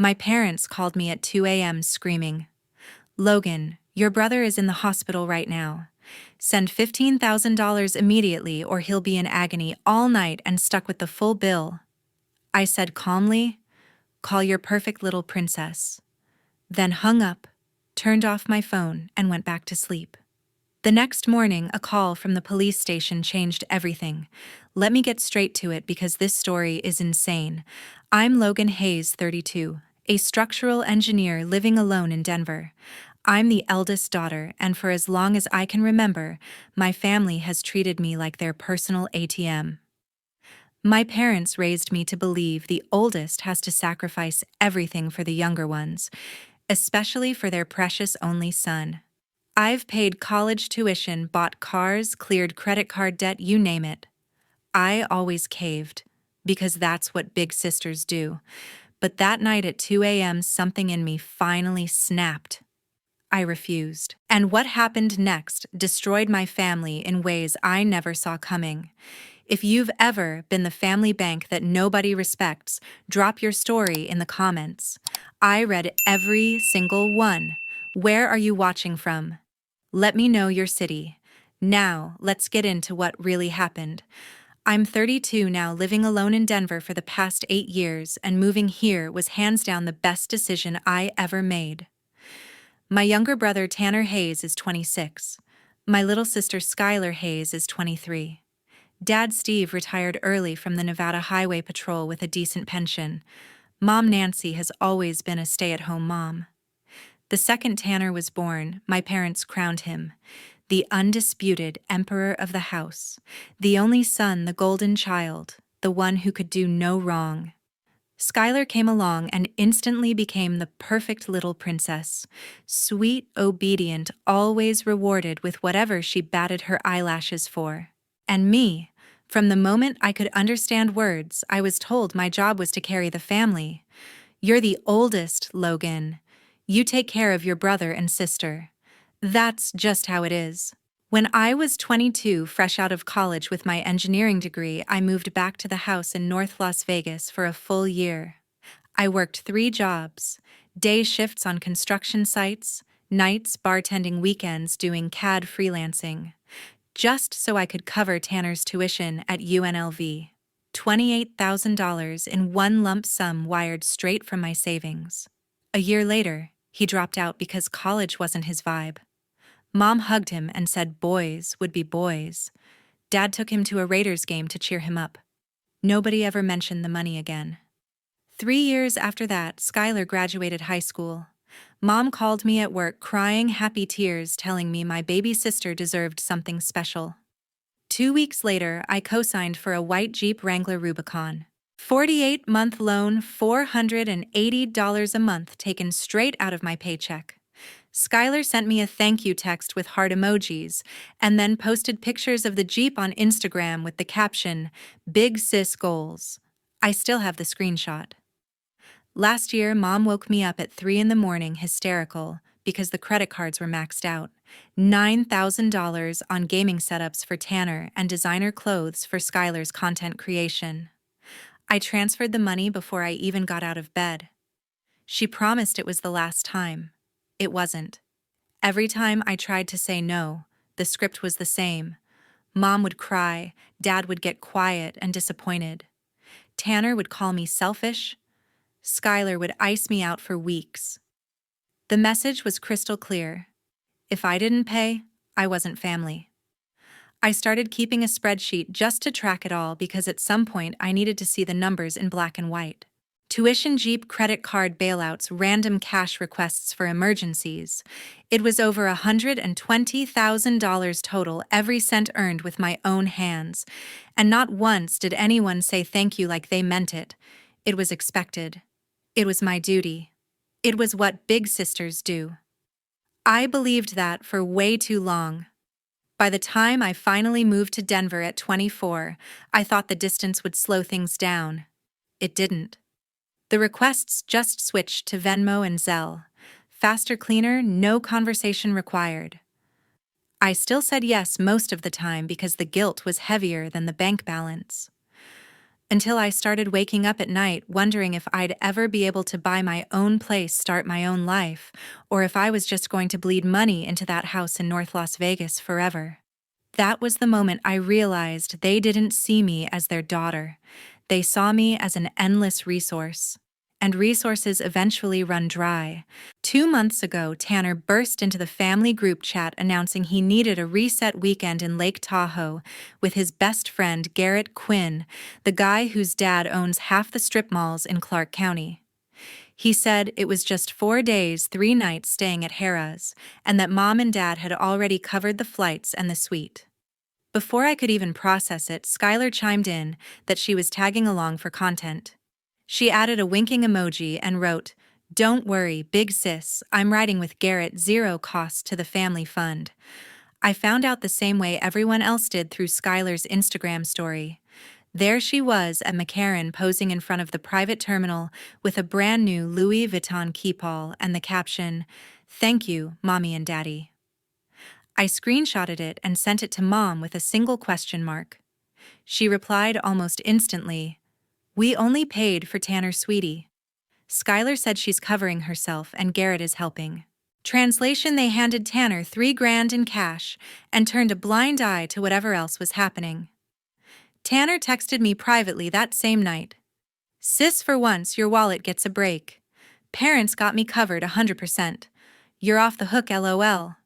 My parents called me at 2 a.m. screaming, "Logan, your brother is in the hospital right now. Send $15,000 immediately or he'll be in agony all night and stuck with the full bill." I said calmly, "Call your perfect little princess." Then hung up, turned off my phone, and went back to sleep. The next morning, a call from the police station changed everything. Let me get straight to it because this story is insane. I'm Logan Hayes, 32, a structural engineer living alone in Denver. I'm the eldest daughter, and for as long as I can remember, my family has treated me like their personal ATM. My parents raised me to believe the oldest has to sacrifice everything for the younger ones, especially for their precious only son. I've paid college tuition, bought cars, cleared credit card debt, you name it. I always caved, because that's what big sisters do. But that night at 2 a.m., something in me finally snapped. I refused. And what happened next destroyed my family in ways I never saw coming. If you've ever been the family bank that nobody respects, drop your story in the comments. I read every single one. Where are you watching from? Let me know your city. Now, let's get into what really happened. I'm 32 now, living alone in Denver for the past 8 years, and moving here was hands down the best decision I ever made. My younger brother Tanner Hayes is 26. My little sister Skylar Hayes is 23. Dad Steve retired early from the Nevada Highway Patrol with a decent pension. Mom Nancy has always been a stay-at-home mom. The second Tanner was born, my parents crowned him the undisputed emperor of the house, the only son, the golden child, the one who could do no wrong. Skylar came along and instantly became the perfect little princess, sweet, obedient, always rewarded with whatever she batted her eyelashes for. And me, from the moment I could understand words, I was told my job was to carry the family. "You're the oldest, Logan. You take care of your brother and sister." That's just how it is. When I was 22, fresh out of college with my engineering degree, I moved back to the house in North Las Vegas for a full year. I worked 3 jobs, day shifts on construction sites, nights bartending, weekends doing CAD freelancing, just so I could cover Tanner's tuition at UNLV. $28,000 in one lump sum wired straight from my savings. A year later, he dropped out because college wasn't his vibe. Mom hugged him and said boys would be boys. Dad took him to a Raiders game to cheer him up. Nobody ever mentioned the money again. 3 years after that, Skylar graduated high school. Mom called me at work crying happy tears, telling me my baby sister deserved something special. 2 weeks later, I co-signed for a white Jeep Wrangler Rubicon. 48-month loan, $480 a month taken straight out of my paycheck. Skylar sent me a thank you text with heart emojis, and then posted pictures of the Jeep on Instagram with the caption, "Big Sis Goals." I still have the screenshot. Last year, Mom woke me up at 3 in the morning hysterical because the credit cards were maxed out. $9,000 on gaming setups for Tanner and designer clothes for Skylar's content creation. I transferred the money before I even got out of bed. She promised it was the last time. It wasn't. Every time I tried to say no, the script was the same. Mom would cry, Dad would get quiet and disappointed. Tanner would call me selfish. Skylar would ice me out for weeks. The message was crystal clear. If I didn't pay, I wasn't family. I started keeping a spreadsheet just to track it all because at some point I needed to see the numbers in black and white. Tuition, Jeep, credit card bailouts, random cash requests for emergencies. It was over $120,000 total, every cent earned with my own hands. And not once did anyone say thank you like they meant it. It was expected. It was my duty. It was what big sisters do. I believed that for way too long. By the time I finally moved to Denver at 24, I thought the distance would slow things down. It didn't. The requests just switched to Venmo and Zelle. Faster, cleaner, no conversation required. I still said yes most of the time because the guilt was heavier than the bank balance. until I started waking up at night wondering if I'd ever be able to buy my own place, start my own life, or if I was just going to bleed money into that house in North Las Vegas forever. That was the moment I realized they didn't see me as their daughter. They saw me as an endless resource. And resources eventually run dry. 2 months ago, Tanner burst into the family group chat announcing he needed a reset weekend in Lake Tahoe with his best friend Garrett Quinn, the guy whose dad owns half the strip malls in Clark County. He said it was just 4 days, 3 nights staying at Harrah's, and that mom and dad had already covered the flights and the suite. Before I could even process it, Skylar chimed in that she was tagging along for content. She added a winking emoji and wrote, "Don't worry, big sis, I'm riding with Garrett, 0 cost to the family fund." I found out the same way everyone else did through Skylar's Instagram story. There she was at McCarran posing in front of the private terminal with a brand new Louis Vuitton keepall and the caption, "Thank you, Mommy and Daddy." I screenshotted it and sent it to Mom with a single question mark. She replied almost instantly, "We only paid for Tanner, sweetie." Skylar said she's covering herself and Garrett is helping. Translation: they handed Tanner $3,000 in cash and turned a blind eye to whatever else was happening. Tanner texted me privately that same night. "Sis, for once your wallet gets a break. Parents got me covered 100%. You're off the hook, LOL."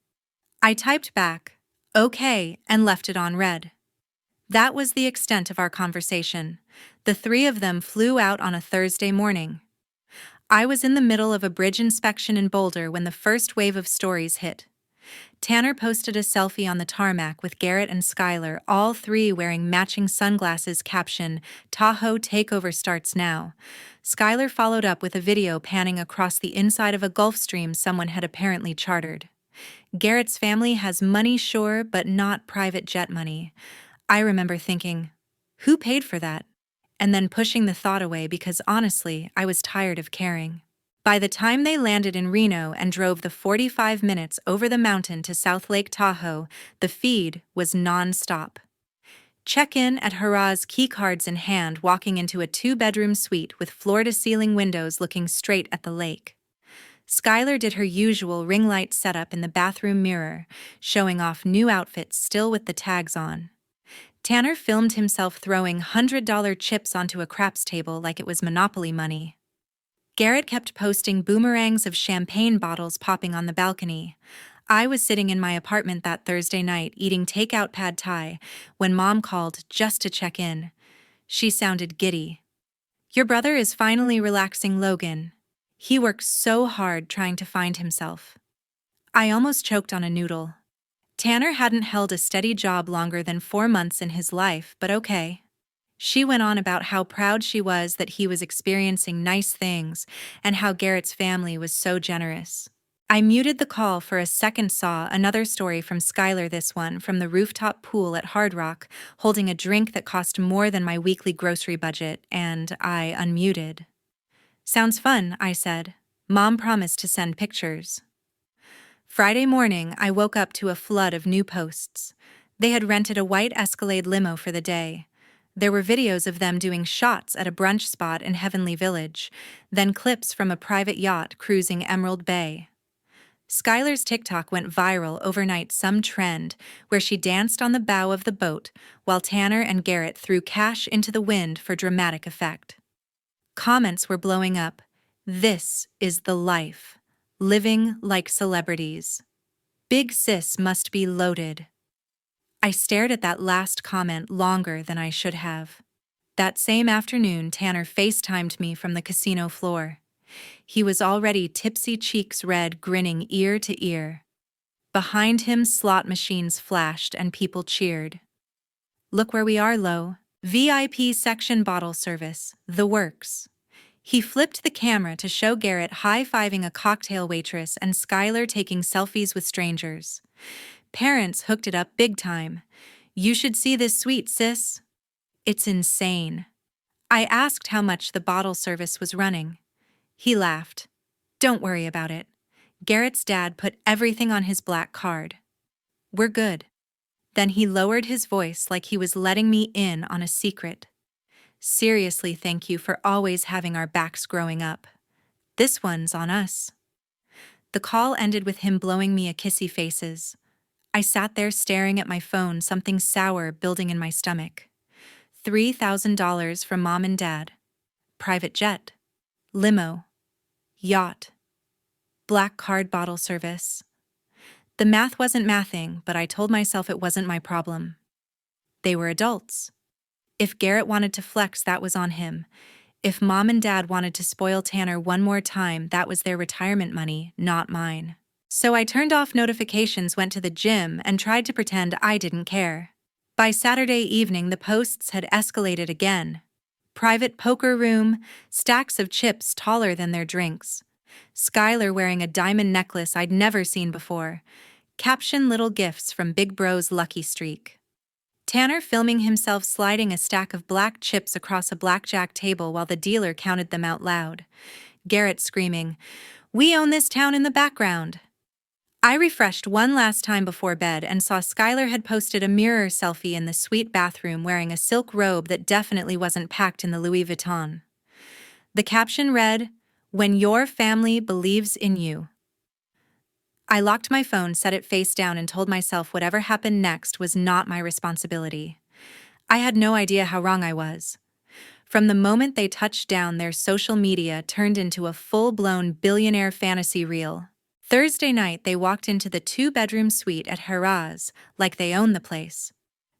I typed back, "Okay," and left it on read. That was the extent of our conversation. The 3 of them flew out on a Thursday morning. I was in the middle of a bridge inspection in Boulder when the first wave of stories hit. Tanner posted a selfie on the tarmac with Garrett and Skylar, all 3 wearing matching sunglasses, caption, "Tahoe takeover starts now." Skylar followed up with a video panning across the inside of a Gulfstream someone had apparently chartered. Garrett's family has money, sure, but not private jet money. I remember thinking, who paid for that? And then pushing the thought away because honestly, I was tired of caring. By the time they landed in Reno and drove the 45 minutes over the mountain to South Lake Tahoe, the feed was non-stop. Check-in at Harrah's, keycards in hand, walking into a 2-bedroom suite with floor-to-ceiling windows looking straight at the lake. Skylar did her usual ring light setup in the bathroom mirror, showing off new outfits still with the tags on. Tanner filmed himself throwing $100 chips onto a craps table like it was Monopoly money. Garrett kept posting boomerangs of champagne bottles popping on the balcony. I was sitting in my apartment that Thursday night eating takeout pad thai when Mom called just to check in. She sounded giddy. "Your brother is finally relaxing, Logan. He works so hard trying to find himself." I almost choked on a noodle. Tanner hadn't held a steady job longer than 4 months in his life, but okay. She went on about how proud she was that he was experiencing nice things and how Garrett's family was so generous. I muted the call for a second, saw another story from Skylar, this one from the rooftop pool at Hard Rock, holding a drink that cost more than my weekly grocery budget, and I unmuted. "Sounds fun," I said. Mom promised to send pictures. Friday morning, I woke up to a flood of new posts. They had rented a white Escalade limo for the day. There were videos of them doing shots at a brunch spot in Heavenly Village, then clips from a private yacht cruising Emerald Bay. Skylar's TikTok went viral overnight, some trend where she danced on the bow of the boat while Tanner and Garrett threw cash into the wind for dramatic effect. Comments were blowing up. "This is the life. Living like celebrities. Big sis must be loaded." I stared at that last comment longer than I should have. That same afternoon, Tanner FaceTimed me from the casino floor. He was already tipsy, cheeks red, grinning ear to ear. Behind him, slot machines flashed and people cheered. "Look where we are, Lo. VIP section, bottle service, the works." He flipped the camera to show Garrett high-fiving a cocktail waitress and Skylar taking selfies with strangers. Parents hooked it up big time. "You should see this suite, sis. It's insane." I asked how much the bottle service was running. He laughed. "Don't worry about it. Garrett's dad put everything on his black card. We're good." Then he lowered his voice like he was letting me in on a secret. Seriously, thank you for always having our backs growing up. This one's on us. The call ended with him blowing me a kissy faces. I sat there staring at my phone, something sour building in my stomach. $3,000 from mom and dad. Private jet. Limo. Yacht. Black card bottle service. The math wasn't mathing, but I told myself it wasn't my problem. They were adults. If Garrett wanted to flex, that was on him. If mom and dad wanted to spoil Tanner one more time, that was their retirement money, not mine. So I turned off notifications, went to the gym, and tried to pretend I didn't care. By Saturday evening, the posts had escalated again. Private poker room, stacks of chips taller than their drinks. Skylar wearing a diamond necklace I'd never seen before. Caption: little gifts from Big Bro's lucky streak. Tanner filming himself sliding a stack of black chips across a blackjack table while the dealer counted them out loud. Garrett screaming, "We own this town," in the background. I refreshed one last time before bed and saw Skylar had posted a mirror selfie in the suite bathroom wearing a silk robe that definitely wasn't packed in the Louis Vuitton. The caption read, "When your family believes in you." I locked my phone, set it face down, and told myself whatever happened next was not my responsibility. I had no idea how wrong I was. From the moment they touched down, their social media turned into a full-blown billionaire fantasy reel. Thursday night, they walked into the 2-bedroom suite at Harrah's like they owned the place.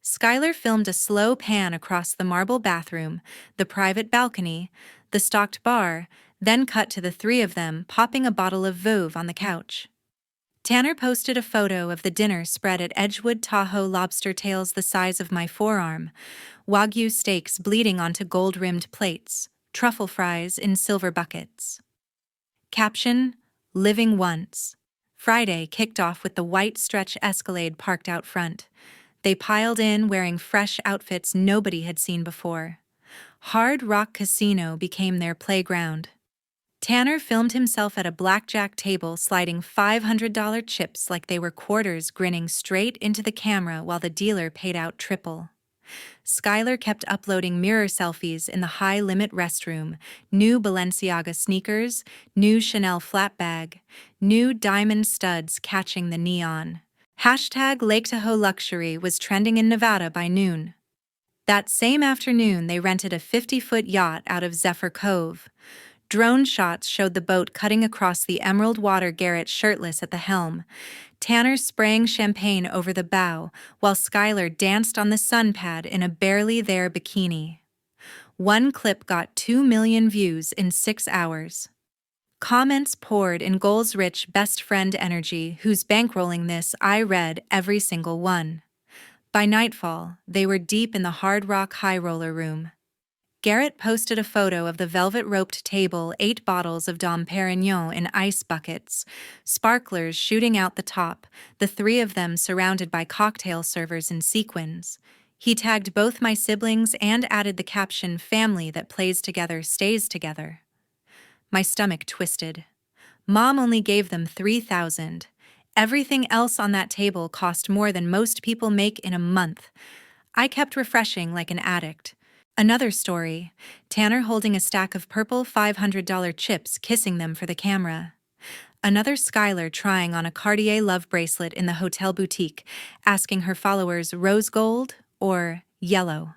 Skylar filmed a slow pan across the marble bathroom, the private balcony, the stocked bar, then cut to the three of them popping a bottle of Veuve on the couch. Tanner posted a photo of the dinner spread at Edgewood Tahoe, lobster tails the size of my forearm, Wagyu steaks bleeding onto gold-rimmed plates, truffle fries in silver buckets. Caption: living once. Friday kicked off with the white stretch Escalade parked out front. They piled in wearing fresh outfits nobody had seen before. Hard Rock Casino became their playground. Tanner filmed himself at a blackjack table sliding $500 chips like they were quarters, grinning straight into the camera while the dealer paid out triple. Skylar kept uploading mirror selfies in the high-limit restroom, new Balenciaga sneakers, new Chanel flat bag, new diamond studs catching the neon. Hashtag Lake Tahoe Luxury was trending in Nevada by noon. That same afternoon, they rented a 50-foot yacht out of Zephyr Cove. Drone shots showed the boat cutting across the emerald water, Garrett shirtless at the helm, Tanner spraying champagne over the bow, while Skylar danced on the sun pad in a barely there bikini. One clip got 2 million views in 6 hours. Comments poured in goals-rich best friend energy, who's bankrolling this. I read every single one. By nightfall, they were deep in the Hard Rock high roller room. Garrett posted a photo of the velvet-roped table, 8 bottles of Dom Perignon in ice buckets, sparklers shooting out the top, the three of them surrounded by cocktail servers in sequins. He tagged both my siblings and added the caption, "Family that plays together stays together." My stomach twisted. Mom only gave them $3,000. Everything else on that table cost more than most people make in a month. I kept refreshing like an addict. Another story, Tanner holding a stack of purple $500 chips, kissing them for the camera. Another Skylar trying on a Cartier love bracelet in the hotel boutique, asking her followers rose gold or yellow.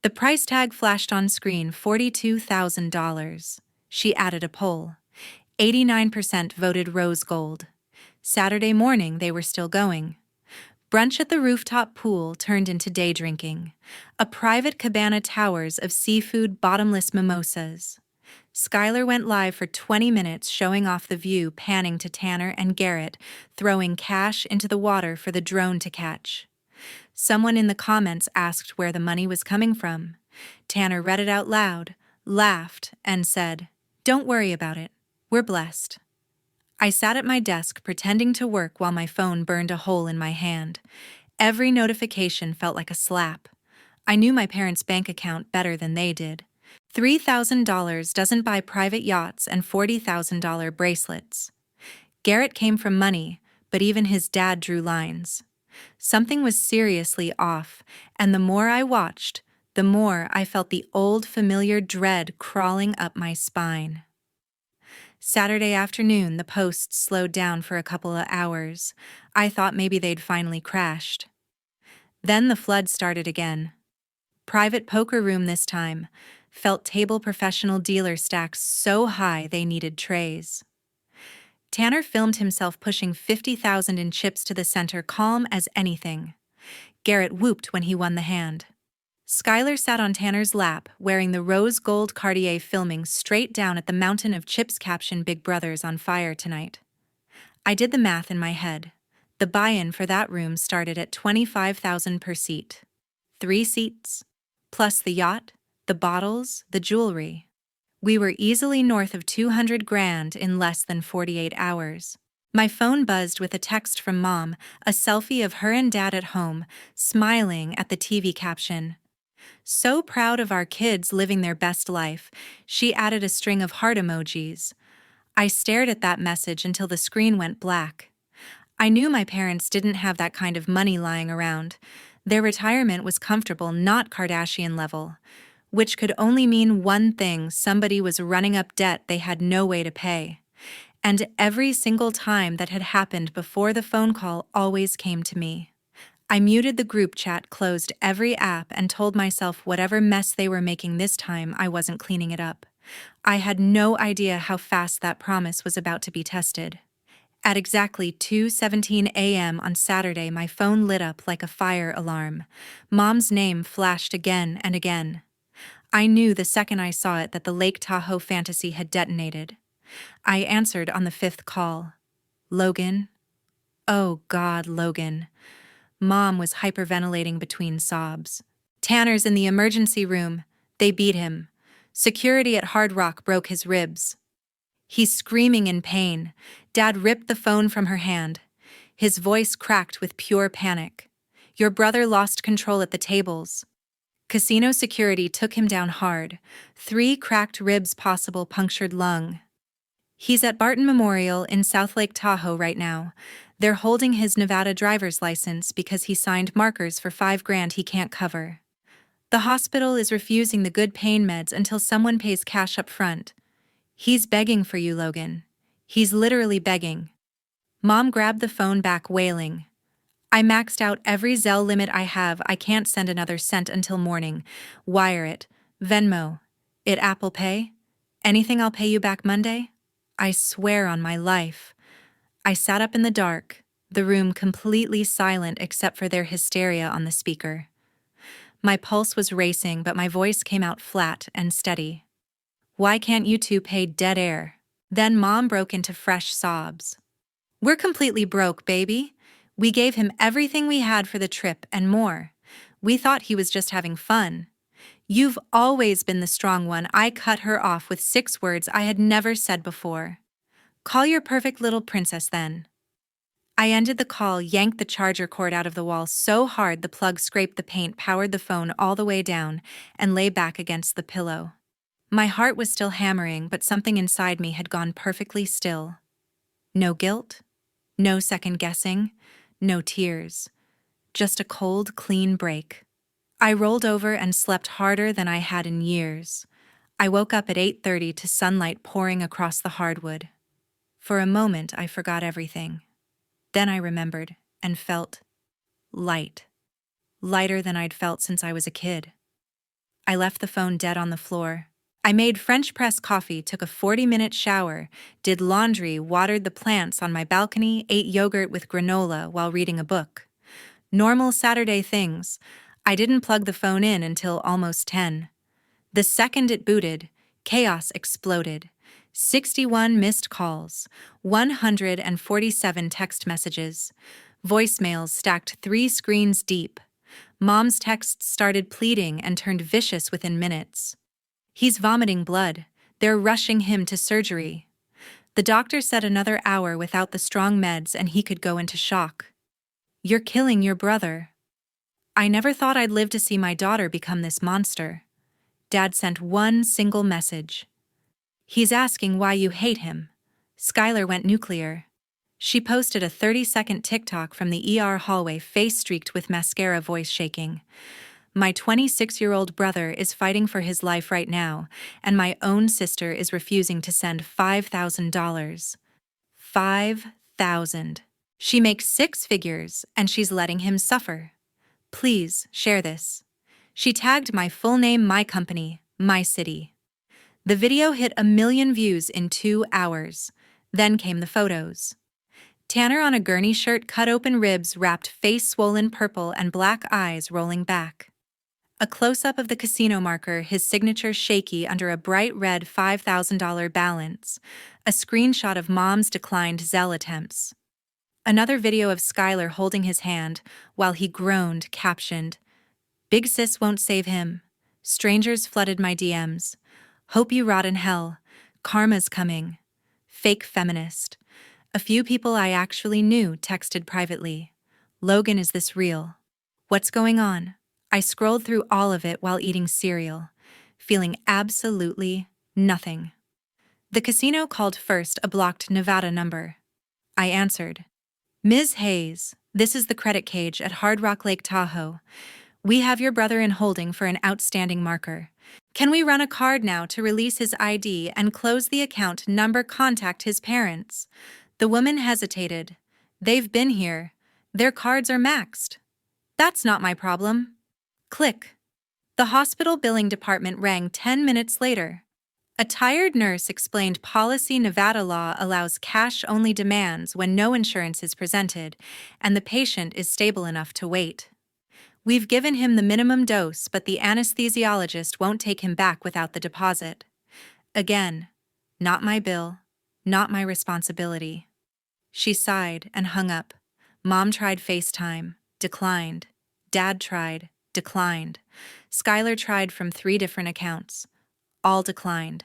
The price tag flashed on screen, $42,000. She added a poll. 89% voted rose gold. Saturday morning, they were still going. Brunch at the rooftop pool turned into day drinking. A private cabana towers of seafood, bottomless mimosas. Skylar went live for 20 minutes showing off the view, panning to Tanner and Garrett, throwing cash into the water for the drone to catch. Someone in the comments asked where the money was coming from. Tanner read it out loud, laughed, and said, "Don't worry about it. We're blessed." I sat at my desk pretending to work while my phone burned a hole in my hand. Every notification felt like a slap. I knew my parents' bank account better than they did. $3,000 doesn't buy private yachts and $40,000 bracelets. Garrett came from money, but even his dad drew lines. Something was seriously off, and the more I watched, the more I felt the old familiar dread crawling up my spine. Saturday afternoon, the posts slowed down for a couple of hours. I thought maybe they'd finally crashed. Then the flood started again. Private poker room this time. Felt table professional dealer stacks so high they needed trays. Tanner filmed himself pushing 50,000 in chips to the center, calm as anything. Garrett whooped when he won the hand. Skylar sat on Tanner's lap, wearing the rose gold Cartier, filming straight down at the mountain of chips caption "Big Brother's on fire tonight." I did the math in my head. The buy-in for that room started at 25,000 per seat. 3 seats, plus the yacht, the bottles, the jewelry. We were easily north of 200 grand in less than 48 hours. My phone buzzed with a text from Mom, a selfie of her and Dad at home, smiling at the TV caption. So proud of our kids living their best life, she added a string of heart emojis. I stared at that message until the screen went black. I knew my parents didn't have that kind of money lying around. Their retirement was comfortable, not Kardashian level. Which could only mean one thing: somebody was running up debt they had no way to pay. And every single time that had happened before, the phone call always came to me. I muted the group chat, closed every app, and told myself whatever mess they were making this time, I wasn't cleaning it up. I had no idea how fast that promise was about to be tested. At exactly 2:17 a.m. on Saturday, my phone lit up like a fire alarm. Mom's name flashed again and again. I knew the second I saw it that the Lake Tahoe fantasy had detonated. I answered on the 5th call. "Logan?" "Oh God, Logan." Mom was hyperventilating between sobs. "Tanner's in the emergency room. They beat him. Security at Hard Rock broke his ribs." He's screaming in pain. Dad ripped the phone from her hand. His voice cracked with pure panic. "Your brother lost control at the tables. Casino security took him down hard. 3 cracked ribs, possible punctured lung. He's at Barton Memorial in South Lake Tahoe right now. They're holding his Nevada driver's license because he signed markers for 5 grand he can't cover. The hospital is refusing the good pain meds until someone pays cash up front. He's begging for you, Logan. He's literally begging." Mom grabbed the phone back, wailing. "I maxed out every Zelle limit I have. I can't send another cent until morning. Wire it. Venmo. It Apple Pay? Anything, I'll pay you back Monday?" I swear on my life. I sat up in the dark, the room completely silent except for their hysteria on the speaker. My pulse was racing, but my voice came out flat and steady. "Why can't you two pay dead air?" Then Mom broke into fresh sobs. "We're completely broke, baby. We gave him everything we had for the trip and more. We thought he was just having fun. You've always been the strong one." I cut her off with 6 words I had never said before. "Call your perfect little princess then." I ended the call, yanked the charger cord out of the wall so hard the plug scraped the paint, powered the phone all the way down, and lay back against the pillow. My heart was still hammering, but something inside me had gone perfectly still. No guilt, no second guessing, no tears. Just a cold, clean break. I rolled over and slept harder than I had in years. I woke up at 8:30 to sunlight pouring across the hardwood. For a moment, I forgot everything. Then I remembered and felt light. Lighter than I'd felt since I was a kid. I left the phone dead on the floor. I made French press coffee, took a 40-minute shower, did laundry, watered the plants on my balcony, ate yogurt with granola while reading a book. Normal Saturday things. I didn't plug the phone in until almost 10. The second it booted, chaos exploded. 61 missed calls, 147 text messages, voicemails stacked 3 screens deep. Mom's texts started pleading and turned vicious within minutes. "He's vomiting blood. They're rushing him to surgery. The doctor said another hour without the strong meds and he could go into shock. You're killing your brother." I never thought I'd live to see my daughter become this monster. Dad sent one single message. "He's asking why you hate him." Skylar went nuclear. She posted a 30-second TikTok from the ER hallway, face streaked with mascara, voice shaking. My 26-year-old brother is fighting for his life right now, and my own sister is refusing to send $5,000. 5,000. She makes six figures, and she's letting him suffer. Please share this. She tagged my full name, my company, my city. The video hit 1 million views in 2 hours. Then came the photos. Tanner on a gurney shirt, cut open ribs, wrapped face swollen purple, and black eyes rolling back. A close-up of the casino marker, his signature shaky under a bright red $5,000 balance. A screenshot of Mom's declined Zelle attempts. Another video of Skylar holding his hand while he groaned, captioned, "Big sis won't save him. Strangers flooded my DMs. Hope you rot in hell. Karma's coming. Fake feminist." A few people I actually knew texted privately, "Logan, is this real? What's going on?" I scrolled through all of it while eating cereal, feeling absolutely nothing. The casino called first, a blocked Nevada number. I answered. "Ms. Hayes, this is the credit cage at Hard Rock Lake Tahoe. We have your brother in holding for an outstanding marker. Can we run a card now to release his ID and close the account number? Contact his parents." The woman hesitated. "They've been here. Their cards are maxed." "That's not my problem." Click. The hospital billing department rang 10 minutes later. A tired nurse explained policy. Nevada law allows cash-only demands when no insurance is presented and the patient is stable enough to wait. "We've given him the minimum dose, but the anesthesiologist won't take him back without the deposit." Again, not my bill, not my responsibility. She sighed and hung up. Mom tried FaceTime, declined. Dad tried, declined. Skylar tried from 3 different accounts. All declined.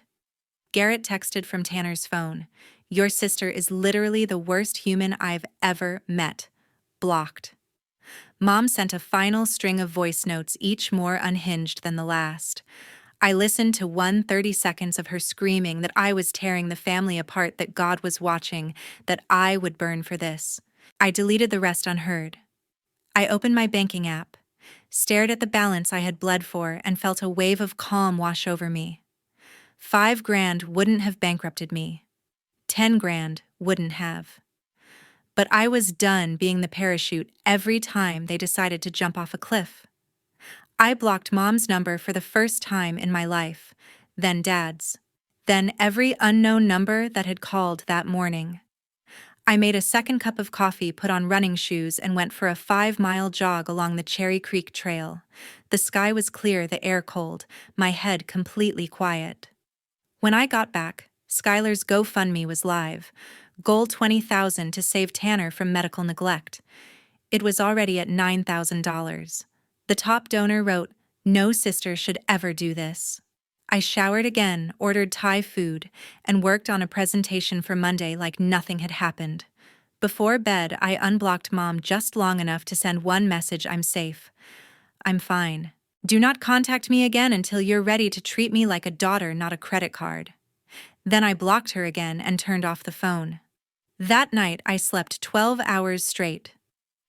Garrett texted from Tanner's phone, "Your sister is literally the worst human I've ever met." Blocked. Mom sent a final string of voice notes, each more unhinged than the last. I listened to 130 seconds of her screaming that I was tearing the family apart, that God was watching, that I would burn for this. I deleted the rest unheard. I opened my banking app, stared at the balance I had bled for, and felt a wave of calm wash over me. $5,000 wouldn't have bankrupted me. $10,000 wouldn't have. But I was done being the parachute every time they decided to jump off a cliff. I blocked Mom's number for the first time in my life, then Dad's, then every unknown number that had called that morning. I made a second cup of coffee, put on running shoes, and went for a 5-mile jog along the Cherry Creek Trail. The sky was clear, the air cold, my head completely quiet. When I got back, Skylar's GoFundMe was live. Goal $20,000 to save Tanner from medical neglect. It was already at $9,000. The top donor wrote, "No sister should ever do this." I showered again, ordered Thai food, and worked on a presentation for Monday like nothing had happened. Before bed, I unblocked Mom just long enough to send one message: "I'm safe. I'm fine. Do not contact me again until you're ready to treat me like a daughter, not a credit card." Then I blocked her again and turned off the phone. That night, I slept 12 hours straight.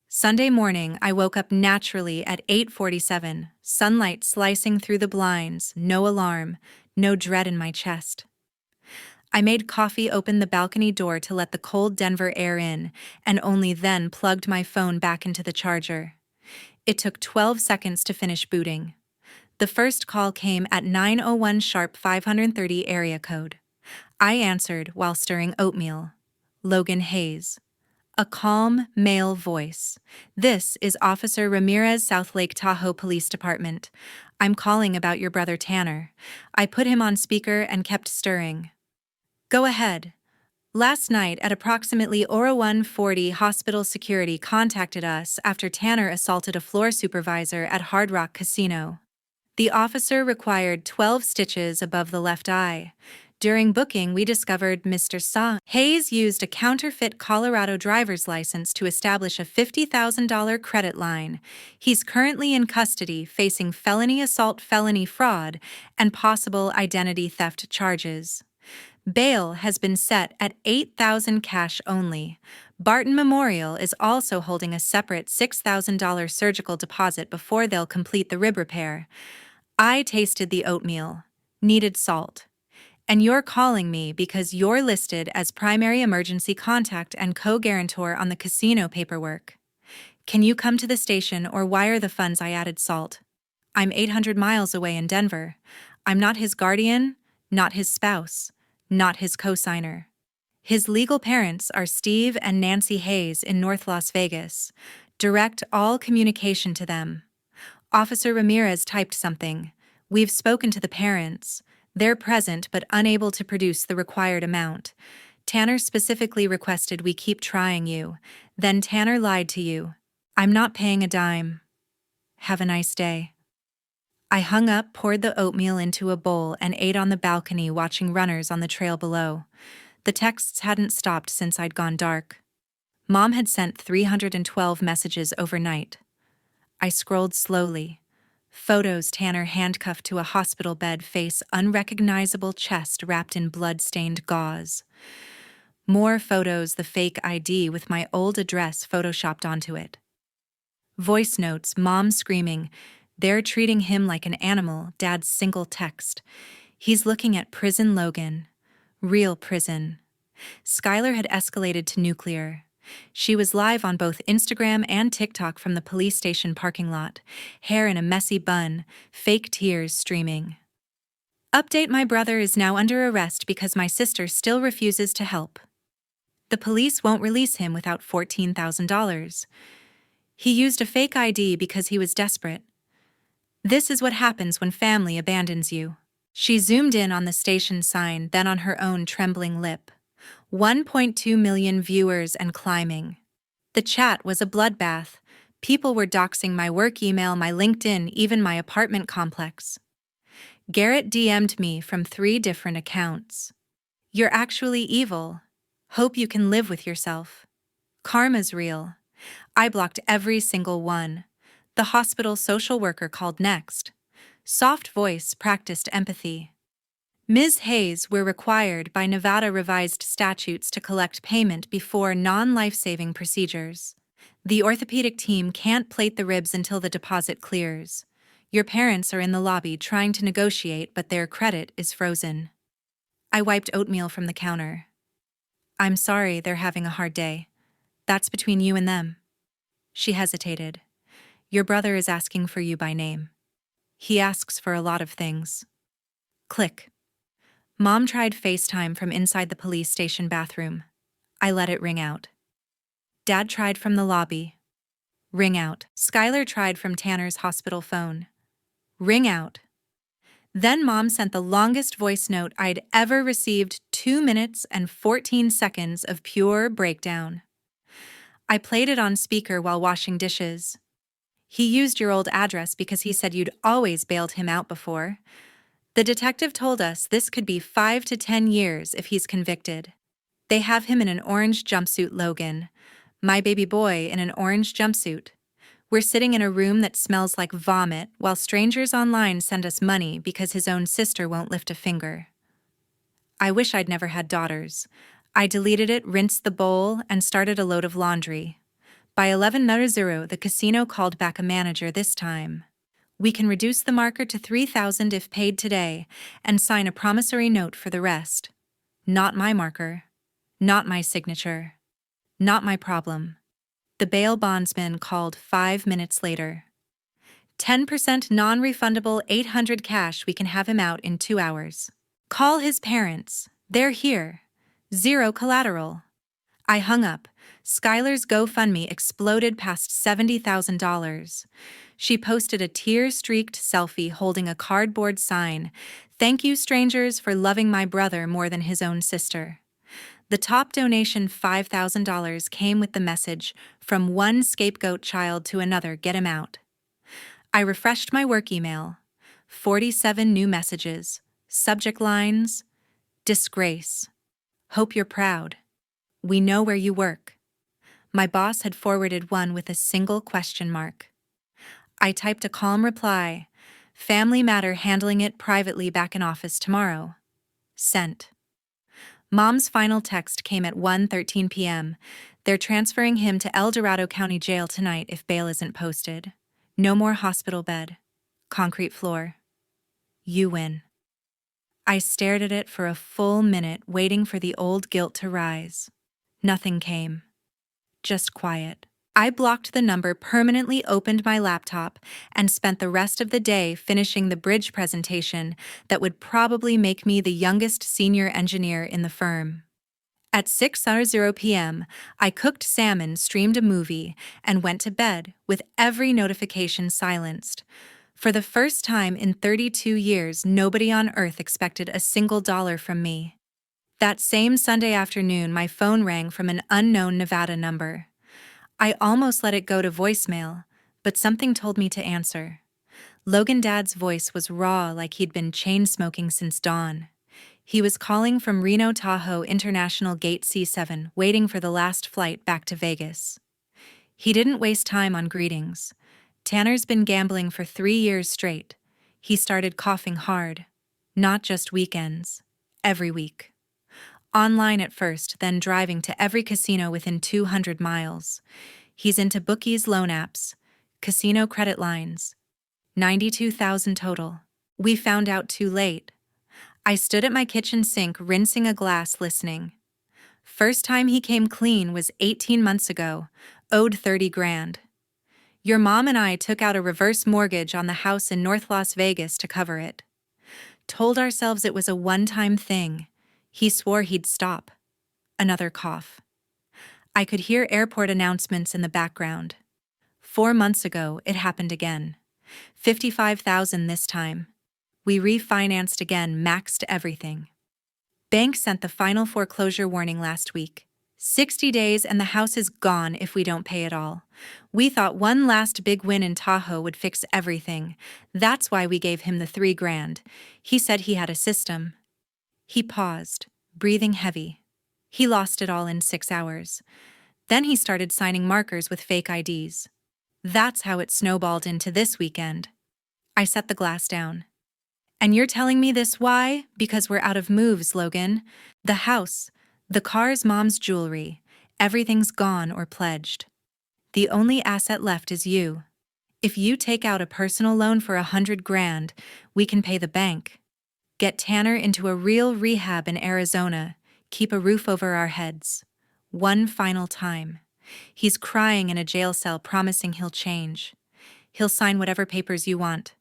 Sunday morning, I woke up naturally at 8:47, sunlight slicing through the blinds, no alarm, no dread in my chest. I made coffee, opened the balcony door to let the cold Denver air in, and only then plugged my phone back into the charger. It took 12 seconds to finish booting. The first call came at 9:01 sharp, 530 area code. I answered while stirring oatmeal. Logan Hayes. A calm, male voice. "This is Officer Ramirez, South Lake Tahoe Police Department. I'm calling about your brother Tanner." I put him on speaker and kept stirring. "Go ahead." Last night at approximately 01:40, hospital security contacted us after Tanner assaulted a floor supervisor at Hard Rock Casino. The officer required 12 stitches above the left eye. During booking, we discovered Mr. Hayes used a counterfeit Colorado driver's license to establish a $50,000 credit line. He's currently in custody, facing felony assault, felony fraud, and possible identity theft charges. Bail has been set at $8,000 cash only. Barton Memorial is also holding a separate $6,000 surgical deposit before they'll complete the rib repair. I tasted the oatmeal. Needed salt. And you're calling me because you're listed as primary emergency contact and co-guarantor on the casino paperwork. Can you come to the station or wire the funds I added salt? I'm 800 miles away in Denver. I'm not his guardian, not his spouse, not his cosigner. His legal parents are Steve and Nancy Hayes in North Las Vegas. Direct all communication to them. Officer Ramirez typed something. We've spoken to the parents. They're present but unable to produce the required amount. Tanner specifically requested we keep trying you. Then Tanner lied to you. I'm not paying a dime. Have a nice day. I hung up, poured the oatmeal into a bowl, and ate on the balcony watching runners on the trail below. The texts hadn't stopped since I'd gone dark. Mom had sent 312 messages overnight. I scrolled slowly. Photos Tanner handcuffed to a hospital bed, face unrecognizable, chest wrapped in blood-stained gauze. More photos, the fake ID with my old address photoshopped onto it. Voice notes, Mom screaming, "They're treating him like an animal," Dad's single text. "He's looking at prison, Logan. Real prison." Skylar had escalated to nuclear. She was live on both Instagram and TikTok from the police station parking lot, hair in a messy bun, fake tears streaming. Update: my brother is now under arrest because my sister still refuses to help. The police won't release him without $14,000. He used a fake ID because he was desperate. This is what happens when family abandons you. She zoomed in on the station sign, then on her own trembling lip. 1.2 million viewers and climbing. The chat was a bloodbath. People were doxing my work email, my LinkedIn, even my apartment complex. Garrett DM'd me from 3 different accounts. "You're actually evil. Hope you can live with yourself. Karma's real." I blocked every single one. The hospital social worker called next. Soft voice practiced empathy. "Ms. Hayes, we're required by Nevada revised statutes to collect payment before non-life-saving procedures. The orthopedic team can't plate the ribs until the deposit clears. Your parents are in the lobby trying to negotiate, but their credit is frozen." I wiped oatmeal from the counter. "I'm sorry they're having a hard day. That's between you and them." She hesitated. "Your brother is asking for you by name. He asks for a lot of things." Click. Mom tried FaceTime from inside the police station bathroom. I let it ring out. Dad tried from the lobby. Ring out. Skylar tried from Tanner's hospital phone. Ring out. Then Mom sent the longest voice note I'd ever received, 2 minutes and 14 seconds of pure breakdown. I played it on speaker while washing dishes. "He used your old address because he said you'd always bailed him out before. The detective told us this could be 5 to 10 years if he's convicted. They have him in an orange jumpsuit, Logan. My baby boy in an orange jumpsuit. We're sitting in a room that smells like vomit while strangers online send us money because his own sister won't lift a finger." I wish I'd never had daughters. I deleted it, rinsed the bowl, and started a load of laundry. By 11:00, the casino called back a manager this time. "We can reduce the marker to $3,000 if paid today, and sign a promissory note for the rest." Not my marker. Not my signature. Not my problem. The bail bondsman called 5 minutes later. 10% non-refundable, $800 cash. We can have him out in 2 hours. Call his parents. They're here. 0 collateral. I hung up. Skylar's GoFundMe exploded past $70,000. She posted a tear-streaked selfie holding a cardboard sign, "Thank you, strangers, for loving my brother more than his own sister." The top donation, $5,000, came with the message, "From one scapegoat child to another, get him out." I refreshed my work email. 47 new messages. Subject lines: "Disgrace. Hope you're proud. We know where you work." My boss had forwarded one with a single question mark. I typed a calm reply: "Family matter, handling it privately, back in office tomorrow." Sent. Mom's final text came at 1:13 p.m. They're transferring him to El Dorado County Jail tonight if bail isn't posted. No more hospital bed. Concrete floor. You win. I stared at it for a full minute, waiting for the old guilt to rise. Nothing came. Just quiet. I blocked the number, permanently opened my laptop, and spent the rest of the day finishing the bridge presentation that would probably make me the youngest senior engineer in the firm. At 6:00 p.m., I cooked salmon, streamed a movie, and went to bed with every notification silenced. For the first time in 32 years, nobody on earth expected a single dollar from me. That same Sunday afternoon, my phone rang from an unknown Nevada number. I almost let it go to voicemail, but something told me to answer. Logan Dad's voice was raw, like he'd been chain-smoking since dawn. He was calling from Reno Tahoe International Gate C7, waiting for the last flight back to Vegas. He didn't waste time on greetings. Tanner's been gambling for 3 years straight. He started coughing hard. Not just weekends. Every week. Online at first, then driving to every casino within 200 miles. He's into bookies, loan apps, casino credit lines. 92,000 total. We found out too late. I stood at my kitchen sink, rinsing a glass, listening. First time he came clean was 18 months ago, owed 30 grand. Your mom and I took out a reverse mortgage on the house in North Las Vegas to cover it. Told ourselves it was a one-time thing. He swore he'd stop. Another cough. I could hear airport announcements in the background. 4 months ago, it happened again. 55,000 this time. We refinanced again, maxed everything. Bank sent the final foreclosure warning last week. 60 days and the house is gone if we don't pay it all. We thought one last big win in Tahoe would fix everything. That's why we gave him the 3 grand. He said he had a system. He paused, breathing heavy. He lost it all in 6 hours. Then he started signing markers with fake IDs. That's how it snowballed into this weekend. I set the glass down. And you're telling me this why? Because we're out of moves, Logan. The house, the cars, Mom's jewelry, everything's gone or pledged. The only asset left is you. If you take out a personal loan for 100 grand, we can pay the bank. Get Tanner into a real rehab in Arizona. Keep a roof over our heads. One final time. He's crying in a jail cell, promising he'll change. He'll sign whatever papers you want.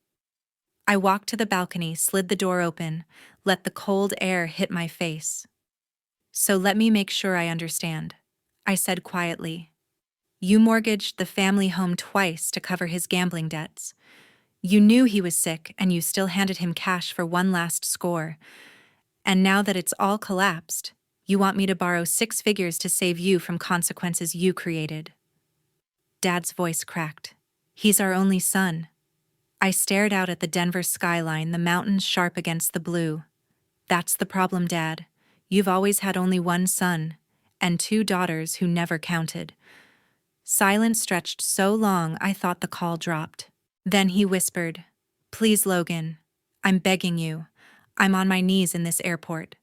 I walked to the balcony, slid the door open, let the cold air hit my face. So let me make sure I understand, I said quietly. You mortgaged the family home twice to cover his gambling debts. You knew he was sick and you still handed him cash for one last score. And now that it's all collapsed, you want me to borrow 6 figures to save you from consequences you created. Dad's voice cracked. He's our only son. I stared out at the Denver skyline, the mountains sharp against the blue. That's the problem, Dad. You've always had only one son, and 2 daughters who never counted. Silence stretched so long I thought the call dropped. Then he whispered, Please, Logan, I'm begging you. I'm on my knees in this airport.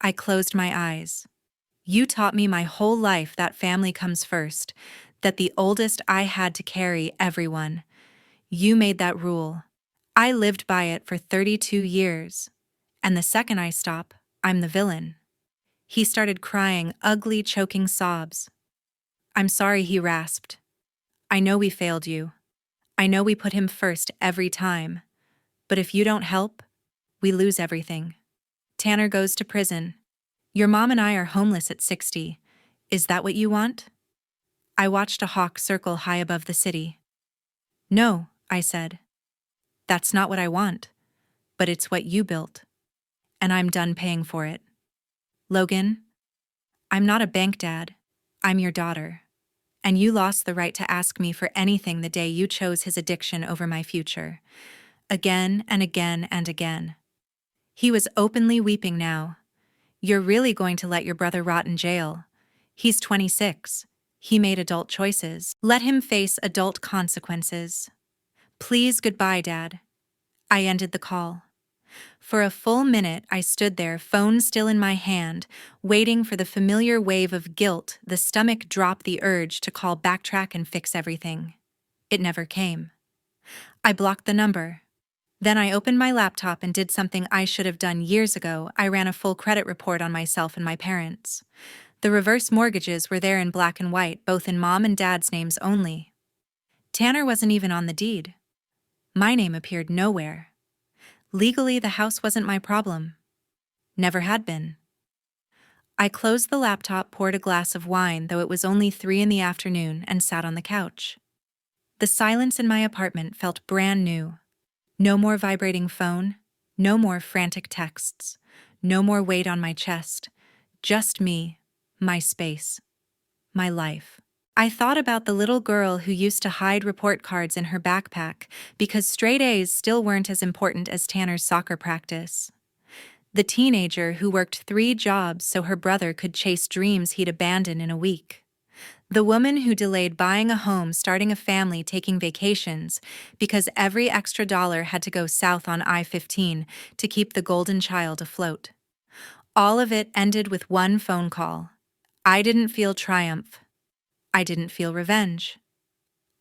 I closed my eyes. You taught me my whole life that family comes first, that the oldest I had to carry everyone. You made that rule. I lived by it for 32 years. And the second I stop, I'm the villain. He started crying, ugly, choking sobs. I'm sorry, he rasped. I know we failed you. I know we put him first every time. But if you don't help, we lose everything. Tanner goes to prison. Your mom and I are homeless at 60. Is that what you want? I watched a hawk circle high above the city. No, I said. That's not what I want. But it's what you built. And I'm done paying for it. Logan, I'm not a bank dad. I'm your daughter. And you lost the right to ask me for anything the day you chose his addiction over my future. Again and again and again. He was openly weeping now. You're really going to let your brother rot in jail. He's 26. He made adult choices. Let him face adult consequences. Please, goodbye, Dad. I ended the call. For a full minute, I stood there, phone still in my hand, waiting for the familiar wave of guilt, the stomach drop, the urge to call, backtrack, and fix everything. It never came. I blocked the number. Then I opened my laptop and did something I should have done years ago. I ran a full credit report on myself and my parents. The reverse mortgages were there in black and white, both in Mom and Dad's names only. Tanner wasn't even on the deed. My name appeared nowhere. Legally, the house wasn't my problem. Never had been. I closed the laptop, poured a glass of wine, though it was only 3 p.m, and sat on the couch. The silence in my apartment felt brand new. No more vibrating phone, no more frantic texts, no more weight on my chest. Just me, my space, my life. I thought about the little girl who used to hide report cards in her backpack because straight A's still weren't as important as Tanner's soccer practice. The teenager who worked 3 jobs so her brother could chase dreams he'd abandon in a week. The woman who delayed buying a home, starting a family, taking vacations because every extra dollar had to go south on I-15 to keep the golden child afloat. All of it ended with one phone call. I didn't feel triumph. I didn't feel revenge.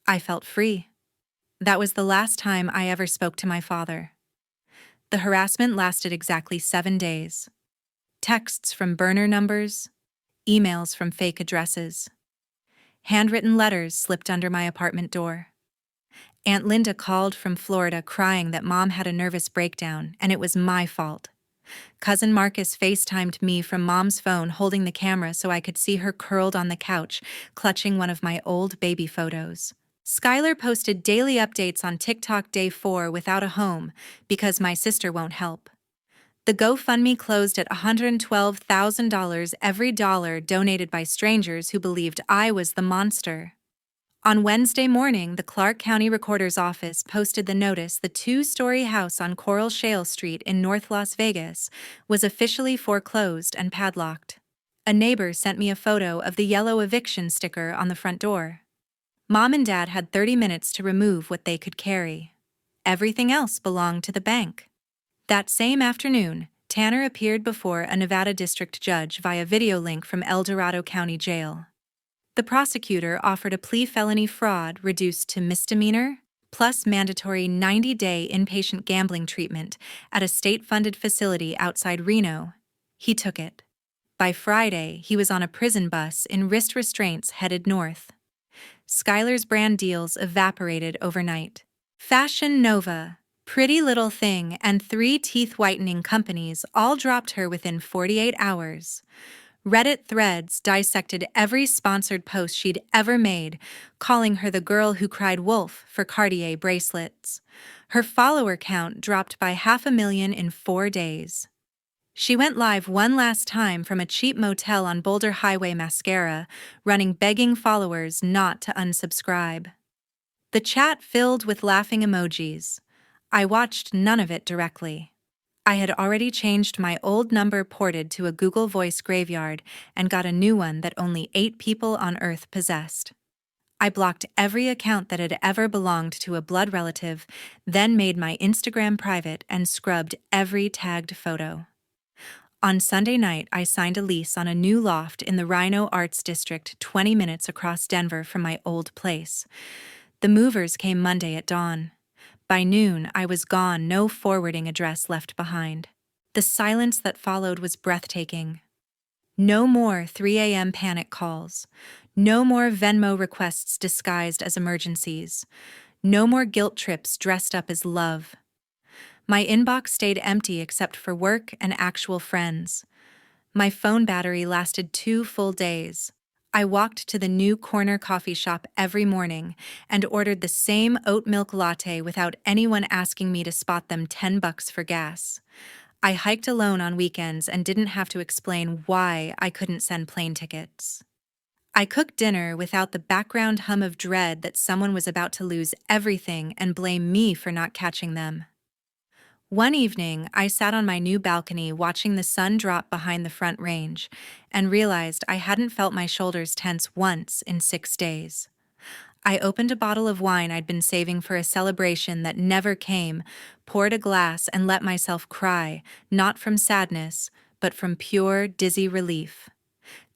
I felt free. That was the last time I ever spoke to my father. The harassment lasted exactly 7 days. Texts from burner numbers, emails from fake addresses. Handwritten letters slipped under my apartment door. Aunt Linda called from Florida crying that Mom had a nervous breakdown and it was my fault. Cousin Marcus FaceTimed me from Mom's phone, holding the camera so I could see her curled on the couch, clutching one of my old baby photos. Skylar posted daily updates on TikTok day 4 without a home because my sister won't help. The GoFundMe closed at $112,000, every dollar donated by strangers who believed I was the monster. On Wednesday morning, the Clark County Recorder's Office posted the notice the 2-story house on Coral Shale Street in North Las Vegas was officially foreclosed and padlocked. A neighbor sent me a photo of the yellow eviction sticker on the front door. Mom and Dad had 30 minutes to remove what they could carry. Everything else belonged to the bank. That same afternoon, Tanner appeared before a Nevada district judge via video link from El Dorado County Jail. The prosecutor offered a plea felony fraud reduced to misdemeanor, plus mandatory 90-day inpatient gambling treatment at a state-funded facility outside Reno. He took it. By Friday, he was on a prison bus in wrist restraints headed north. Skylar's brand deals evaporated overnight. Fashion Nova, Pretty Little Thing, and 3 teeth whitening companies all dropped her within 48 hours. Reddit threads dissected every sponsored post she'd ever made, calling her the girl who cried wolf for Cartier bracelets. Her follower count dropped by 500,000 in 4 days. She went live one last time from a cheap motel on Boulder Highway Mascara, running begging followers not to unsubscribe. The chat filled with laughing emojis. I watched none of it directly. I had already changed my old number, ported to a Google Voice graveyard, and got a new one that only 8 people on Earth possessed. I blocked every account that had ever belonged to a blood relative, then made my Instagram private and scrubbed every tagged photo. On Sunday night, I signed a lease on a new loft in the Rhino Arts District 20 minutes across Denver from my old place. The movers came Monday at dawn. By noon, I was gone, no forwarding address left behind. The silence that followed was breathtaking. No more 3 a.m. panic calls. No more Venmo requests disguised as emergencies. No more guilt trips dressed up as love. My inbox stayed empty except for work and actual friends. My phone battery lasted 2 full days. I walked to the new corner coffee shop every morning and ordered the same oat milk latte without anyone asking me to spot them $10 for gas. I hiked alone on weekends and didn't have to explain why I couldn't send plane tickets. I cooked dinner without the background hum of dread that someone was about to lose everything and blame me for not catching them. One evening, I sat on my new balcony watching the sun drop behind the Front Range and realized I hadn't felt my shoulders tense once in 6 days. I opened a bottle of wine I'd been saving for a celebration that never came, poured a glass, and let myself cry, not from sadness, but from pure, dizzy relief.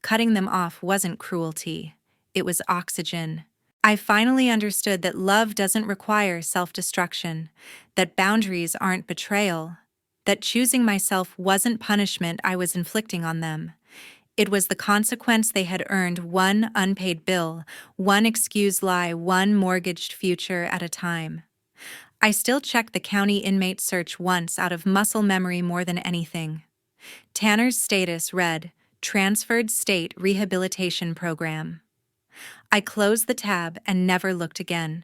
Cutting them off wasn't cruelty. It was oxygen. I finally understood that love doesn't require self-destruction, that boundaries aren't betrayal, that choosing myself wasn't punishment I was inflicting on them. It was the consequence they had earned, one unpaid bill, one excused lie, one mortgaged future at a time. I still checked the county inmate search once out of muscle memory more than anything. Tanner's status read, Transferred State Rehabilitation Program. I closed the tab and never looked again.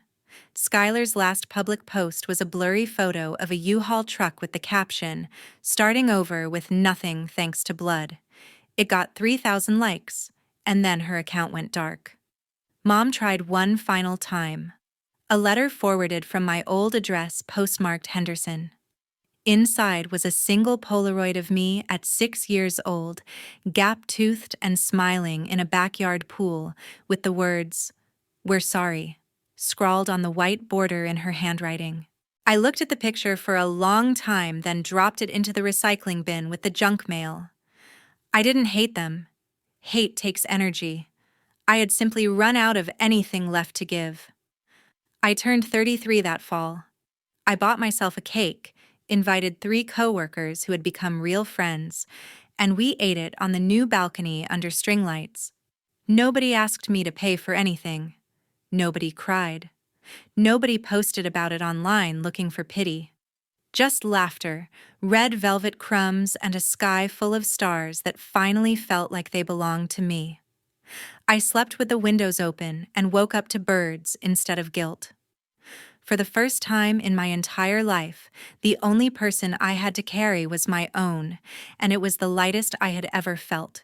Skylar's last public post was a blurry photo of a U-Haul truck with the caption, "Starting over with nothing thanks to blood." It got 3,000 likes, and then her account went dark. Mom tried one final time. A letter forwarded from my old address postmarked Henderson. Inside was a single Polaroid of me at 6 years old, gap-toothed and smiling in a backyard pool, with the words, "We're sorry," scrawled on the white border in her handwriting. I looked at the picture for a long time, then dropped it into the recycling bin with the junk mail. I didn't hate them. Hate takes energy. I had simply run out of anything left to give. I turned 33 that fall. I bought myself a cake, invited 3 coworkers who had become real friends, and we ate it on the new balcony under string lights. Nobody asked me to pay for anything. Nobody cried. Nobody posted about it online looking for pity. Just laughter, red velvet crumbs, and a sky full of stars that finally felt like they belonged to me. I slept with the windows open and woke up to birds instead of guilt. For the first time in my entire life, the only person I had to carry was my own, and it was the lightest I had ever felt.